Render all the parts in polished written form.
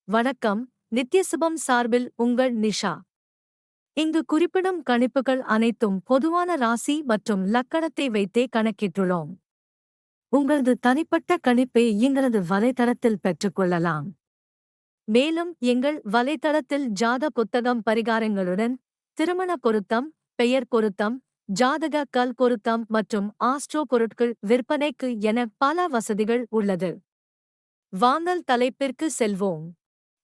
வணக்கம். நித்யசுபம் சார்பில் உங்கள் நிஷா. இங்கு குறிப்பிடும் கணிப்புகள் அனைத்தும் பொதுவான ராசி மற்றும் லக்கணத்தை வைத்தே கணக்கிட்டுள்ளோம். உங்களது தனிப்பட்ட கணிப்பை எங்களது வலைத்தளத்தில் பெற்றுக்கொள்ளலாம். மேலும் எங்கள் வலைத்தளத்தில் ஜாத புத்தகம் பரிகாரங்களுடன் திருமண பொருத்தம், பெயர் பொருத்தம், ஜாதக கல் பொருத்தம் மற்றும் ஆஸ்ட்ரோ பொருட்கள் விற்பனைக்கு என பல வசதிகள் உள்ளது. வாங்கல் தலைப்பிற்கு செல்வோம்.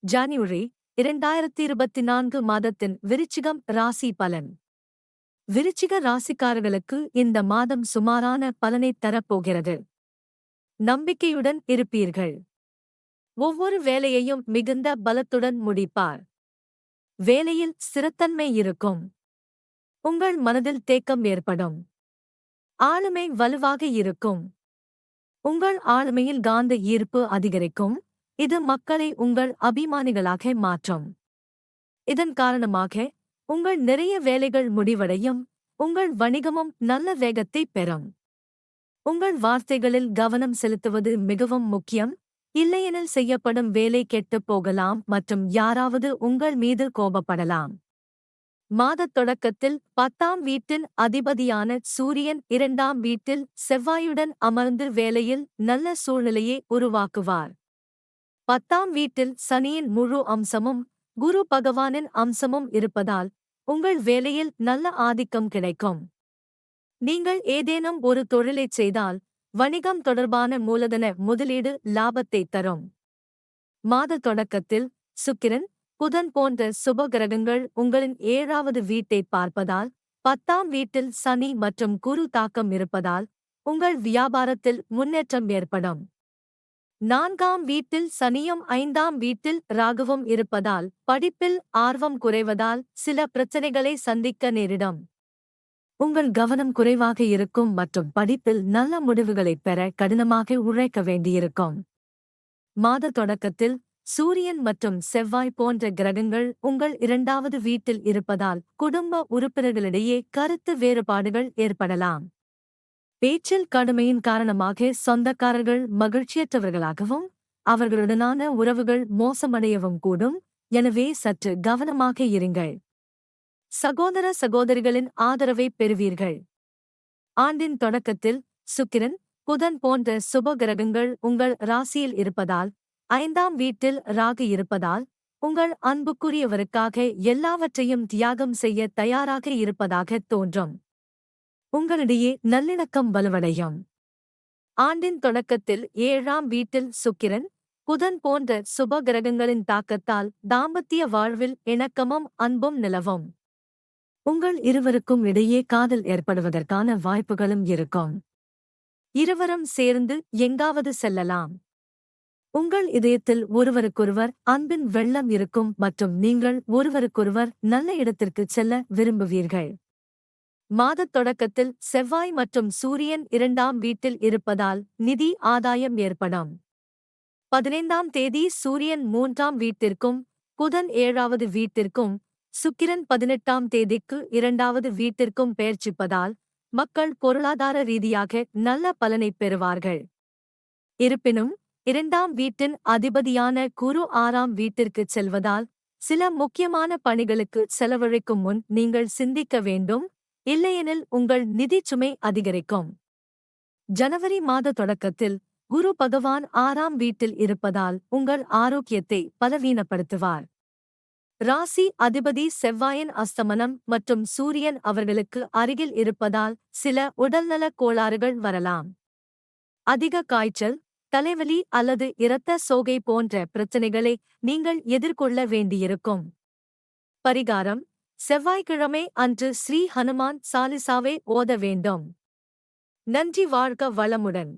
ஜனவரி 2024 மாதத்தின் விருச்சிகம் ராசி பலன். விருச்சிக ராசிக்காரர்களுக்கு இந்த மாதம் சுமாரான பலனைத் தரப்போகிறது. நம்பிக்கையுடன் இருப்பீர்கள். ஒவ்வொரு வேலையையும் மிகுந்த பலத்துடன் முடிப்பார். வேலையில் ஸ்திரத்தன்மை இருக்கும். உங்கள் மனதில் தேக்கம் ஏற்படும். ஆளுமை வலுவாக இருக்கும். உங்கள் ஆளுமையில் காந்த ஈர்ப்பு அதிகரிக்கும். இது மக்களை உங்கள் அபிமானிகளாக மாற்றும். இதன் காரணமாக உங்கள் நிறைய வேலைகள் முடிவடையும். உங்கள் வணிகமும் நல்ல வேகத்தை பெறும். உங்கள் வார்த்தைகளில் கவனம் செலுத்துவது மிகவும் முக்கியம். இல்லையெனில் செய்யப்படும் வேலை கெட்டுப் போகலாம் மற்றும் யாராவது உங்கள் மீது கோபப்படலாம். மாதத் தொடக்கத்தில் 10ஆம் வீட்டின் அதிபதியான சூரியன் 2ஆம் வீட்டில் செவ்வாயுடன் அமர்ந்து வேலையில் நல்ல சூழ்நிலையை உருவாக்குவார். 10ஆம் வீட்டில் சனியின் முழு அம்சமும் குரு பகவானின் அம்சமும் இருப்பதால் உங்கள் வேலையில் நல்ல ஆதிக்கம் கிடைக்கும். நீங்கள் ஏதேனும் ஒரு தொழிலைச் செய்தால் வணிகம் தொடர்பான மூலதன முதலீடு லாபத்தைத் தரும். மாத தொடக்கத்தில் சுக்கிரன், புதன் போன்ற சுப கிரகங்கள் உங்களின் 7ஆவது வீட்டைப் பார்ப்பதால் 10ஆம் வீட்டில் சனி மற்றும் குரு தாக்கம் இருப்பதால் உங்கள் வியாபாரத்தில் முன்னேற்றம் ஏற்படும். 4ஆம் வீட்டில் சனியும் 5ஆம் வீட்டில் ராகுவும் இருப்பதால் படிப்பில் ஆர்வம் குறைவதால் சில பிரச்சனைகளை சந்திக்க நேரிடும். உங்கள் கவனம் குறைவாக இருக்கும் மற்றும் படிப்பில் நல்ல முடிவுகளைப் பெற கடினமாக உழைக்க வேண்டியிருக்கும். மாத தொடக்கத்தில் சூரியன் மற்றும் செவ்வாய் போன்ற கிரகங்கள் உங்கள் 2ஆவது வீட்டில் இருப்பதால் குடும்ப உறுப்பினர்களிடையே கருத்து வேறுபாடுகள் ஏற்படலாம். பேச்சில் கடுமையின் காரணமாக சொந்தக்காரர்கள் மகிழ்ச்சியற்றவர்களாகவும் அவர்களுடனான உறவுகள் மோசமடையவும் கூடும். எனவே சற்று கவனமாக இருங்கள். சகோதர சகோதரிகளின் ஆதரவைப் பெறுவீர்கள். ஆண்டின் தொடக்கத்தில் சுக்கிரன், புதன் போன்ற சுப கிரகங்கள் உங்கள் ராசியில் இருப்பதால் 5ஆம் வீட்டில் ராகு இருப்பதால் உங்கள் அன்புக்குரியவருக்காக எல்லாவற்றையும் தியாகம் செய்ய தயாராக இருப்பதாக தோன்றும். உங்களிடையே நல்லிணக்கம் வலுவடையும். ஆண்டின் தொடக்கத்தில் 7ஆம் வீட்டில் சுக்கிரன், புதன் போன்ற சுப கிரகங்களின் தாக்கத்தால் தாம்பத்திய வாழ்வில் இணக்கமும் அன்பும் நிலவும். உங்கள் இருவருக்கும் இடையே காதல் ஏற்படுவதற்கான வாய்ப்புகளும் இருக்கும். இருவரும் சேர்ந்து எங்காவது செல்லலாம். உங்கள் இதயத்தில் ஒருவருக்கொருவர் அன்பின் வெள்ளம் இருக்கும் மற்றும் நீங்கள் ஒருவருக்கொருவர் நல்ல இடத்திற்குச் செல்ல விரும்புவீர்கள். மாதத் தொடக்கத்தில் செவ்வாய் மற்றும் சூரியன் 2ஆம் வீட்டில் இருப்பதால் நிதி ஆதாயம் ஏற்படும். 15ஆம் தேதி சூரியன் 3ஆம் வீட்டிற்கும் புதன் 7ஆவது வீட்டிற்கும் சுக்கிரன் 18ஆம் தேதிக்கு 2ஆவது வீட்டிற்கும் பெயர்ச்சிப்பதால் மக்கள் பொருளாதார ரீதியாக நல்ல பலனைப் பெறுவார்கள். இருப்பினும் 2ஆம் வீட்டின் அதிபதியான குரு 6ஆம் வீட்டிற்குச் செல்வதால் சில முக்கியமான பணிகளுக்கு செலவழிக்கும் முன் நீங்கள் சிந்திக்க வேண்டும். இல்லையெனில் உங்கள் நிதிச் சுமை அதிகரிக்கும். ஜனவரி மாத தொடக்கத்தில் குரு பகவான் 6ஆம் வீட்டில் இருப்பதால் உங்கள் ஆரோக்கியத்தை பலவீனப்படுத்துவார். ராசி அதிபதி செவ்வாயின் அஸ்தமனம் மற்றும் சூரியன் அவர்களுக்கு அருகில் இருப்பதால் சில உடல்நலக் கோளாறுகள் வரலாம். அதிக காய்ச்சல், தலைவலி அல்லது இரத்த சோகை போன்ற பிரச்சனைகளை நீங்கள் எதிர்கொள்ள வேண்டியிருக்கும். பரிகாரம்: செவ்வாய்க்கிழமை அன்று ஸ்ரீ ஹனுமான் சாலிசாவை ஓத வேண்டும். நன்றி. வாழ்க வளமுடன்.